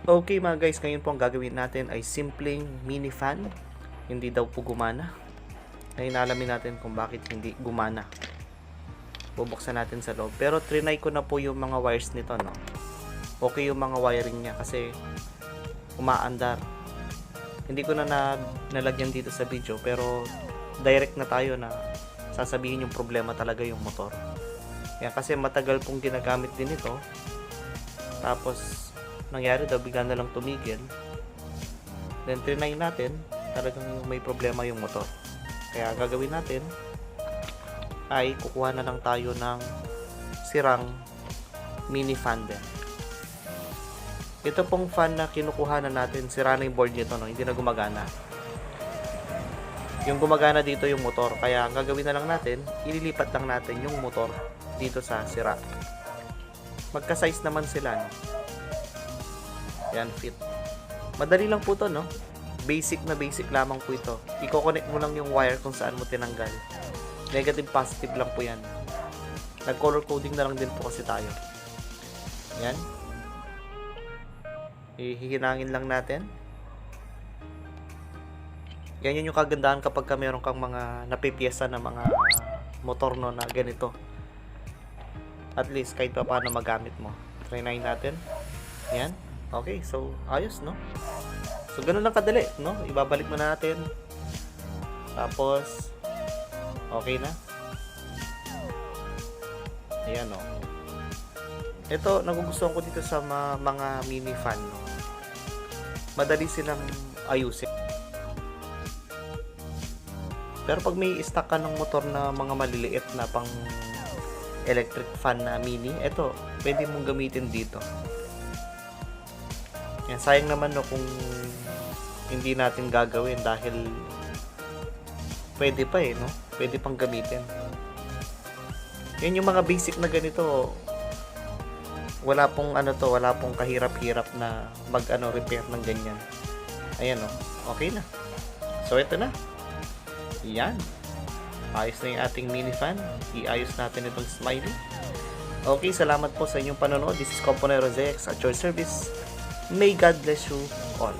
Okay mga guys, ngayon po ang gagawin natin ay simpleng mini fan. Hindi daw po gumana. Ngayon alamin natin kung bakit hindi gumana. Bubuksan natin sa loob. Pero trinay ko na po yung mga wires nito, no. Okay yung mga wiring niya kasi umaandar. Hindi ko na nalagyan dito sa video, pero direct na tayo na sasabihin yung problema talaga yung motor. Yan, kasi matagal pong ginagamit din ito. Tapos nangyari daw, bigla na lang tumigil. Then trinay natin, talagang may problema yung motor. Kaya gagawin natin ay kukuha na lang tayo ng sirang mini fan din. Ito pong fan na kinukuha na natin, sira na yung board nito, no? Hindi na gumagana. Yung gumagana dito yung motor. Kaya ang gagawin na lang natin, ililipat lang natin yung motor dito sa sira. Magka-size naman sila, no? Yan, fit. Madali lang po to, no? Basic na basic lamang po ito. I-connect mo lang yung wire kung saan mo tinanggal. Negative, positive lang po yan. Nag-color coding na lang din po kasi tayo. Yan. Hihinangin lang natin. Yan yun yung kagandahan kapag ka meron kang mga napipiyesa na mga motor, no, na ganito. At least kahit pa paano magamit mo. Try natin. Yan. Okay, so ayos, no? So ganun lang kadali, no? Ibabalik mo na natin. Tapos okay na. Ayan, no? Ito, nagugustuhan ko dito sa mga mini fan, no? Madali silang ayusin. Pero pag may stock ka ng motor na mga maliliit na pang electric fan na mini, ito, pwede mong gamitin dito. Yan, sayang naman, no, kung hindi natin gagawin dahil pwede pa, no? Pwede pang gamitin. Yan yung mga basic na ganito. Wala pong wala pong kahirap-hirap na repair ng ganyan. Ayan, no? Okay na. So ito na. Yan. Ayos na yung ating mini fan. Iayos natin itong smiley. Okay, salamat po sa inyong panonood. This is Componero ZX at your service. May God bless you all.